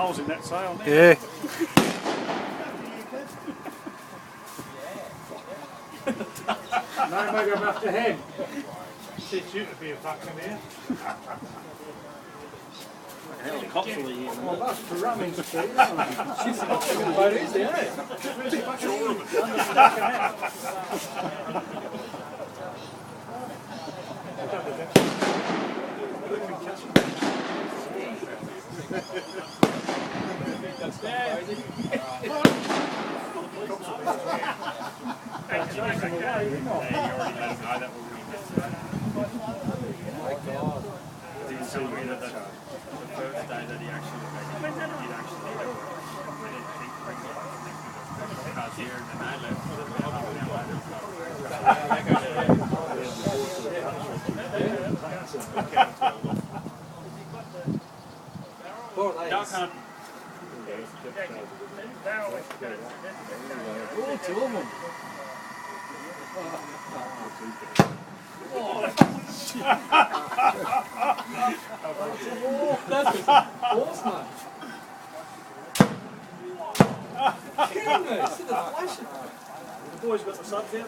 holes in that sail now. Yeah. No, maybe I'm after him. Teach you to be a fucking here. Hell, the cops will here. Well, that's for ramming speed, isn't it? She's a fucking load easy, isn't it? Oh, two of them. That's awesome, man. Kidding me? See the flashing. The boys got the subs out there.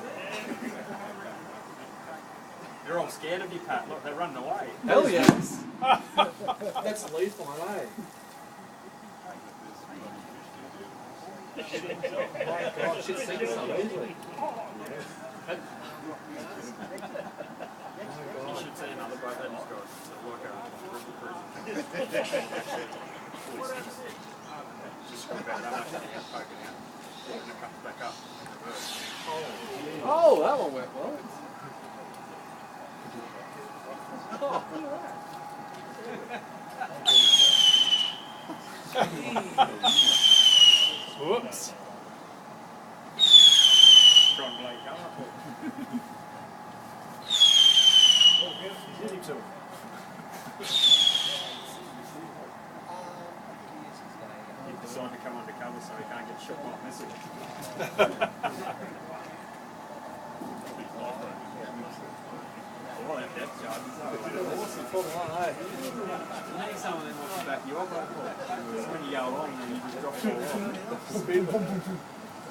They're all scared of you, Pat. Look, they're running away. Hell yes. That's the lead one, eh? My God, shit sinks so easily. You should see another boat that just got to work out river cruising. Just screw back down after the poking out. And it comes back up. Oh, that one went well. Oh, Whoops. Strong blade come up. Oh, he's hit himself. He decided to come undercover so he can't get shot by a missile. Well, that depth charge. awesome fun, eh? You need someone that wants to back you up. When you go along and you just drop it all off.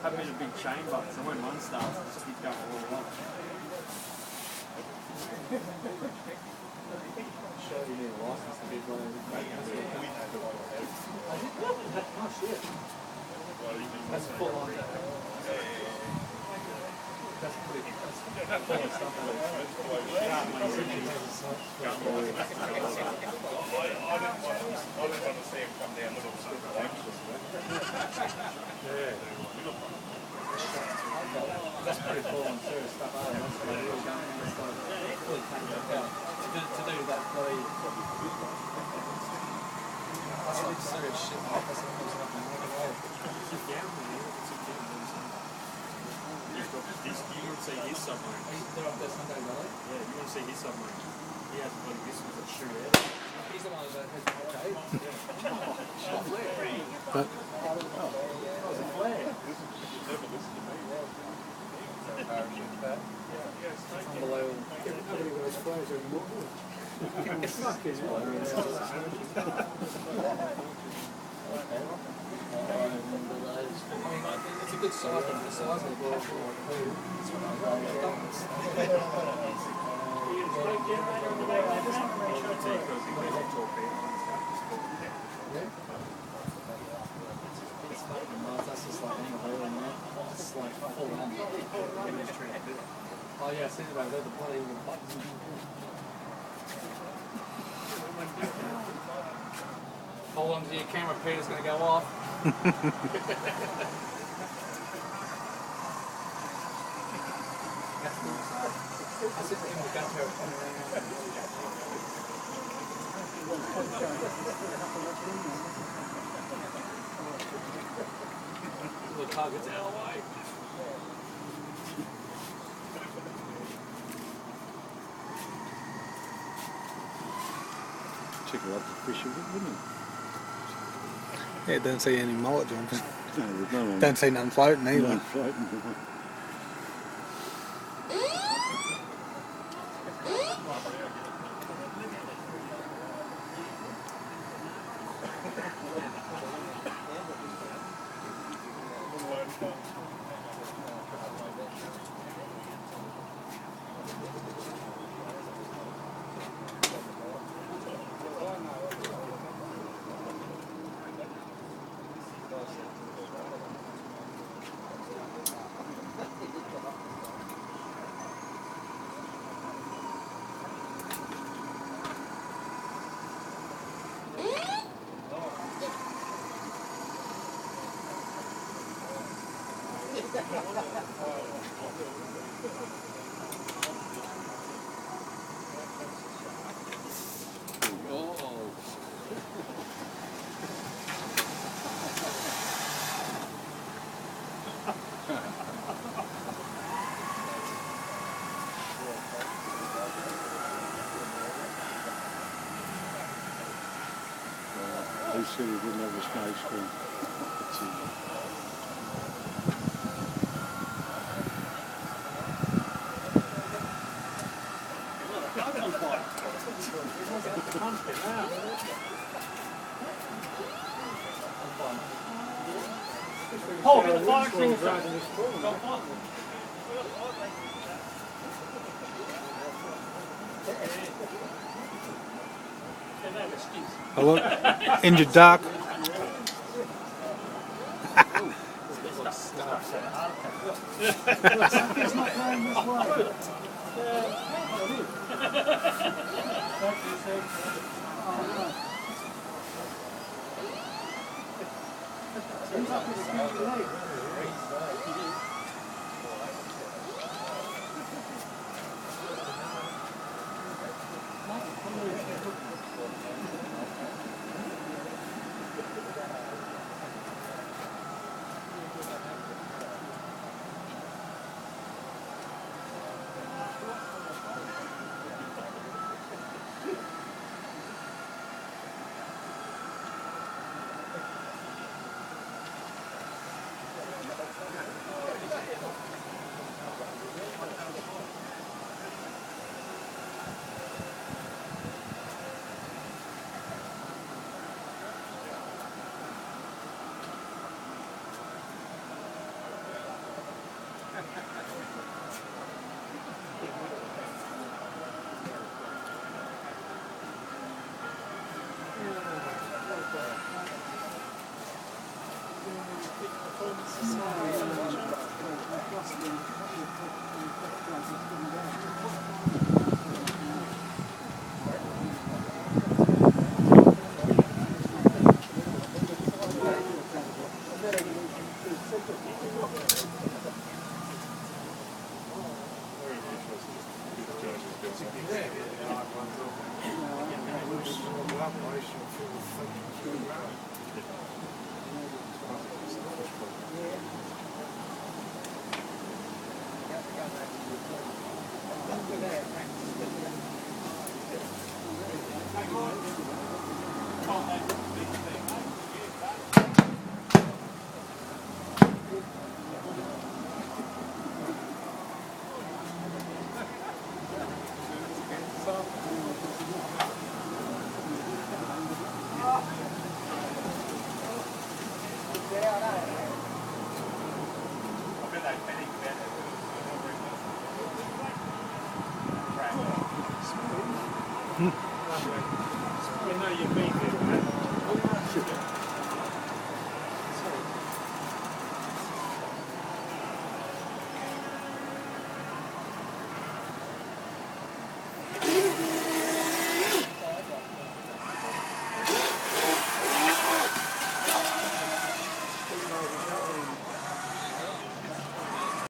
Have a bit of big chain butts, so when one starts, it just keeps going all along. Show you need a license to be running this back. Oh shit. That's full on. That's pretty full of stuff. That's pretty full on serious stuff. That's really going on. It's like really taking it out. To do that bloody that's like serious shit. That's what comes up and walk away. You want to see his submarine? They're up there Sunday, really? Yeah, you want to see his submarine? He has one. This was a shoot out. He's the one that has the cave. But That was a flare. Unbelievable. Nobody wears flares anymore. Fucking it's a good size, but the size of the ball. That's just like any hole in there. It's like full on. Oh yeah, I seen about that, the bloody buttons. Hold on to your camera, Peter's going to go off. That's it, we'll go to the target's out of the way. Check it out the fish, wouldn't it? yeah, don't see any mullet jumping. No, there's no one. Don't see none floating either. None floating. He said he didn't have a smoke screen. Paul, get the fire extinguisher. Hello? Injured Doc.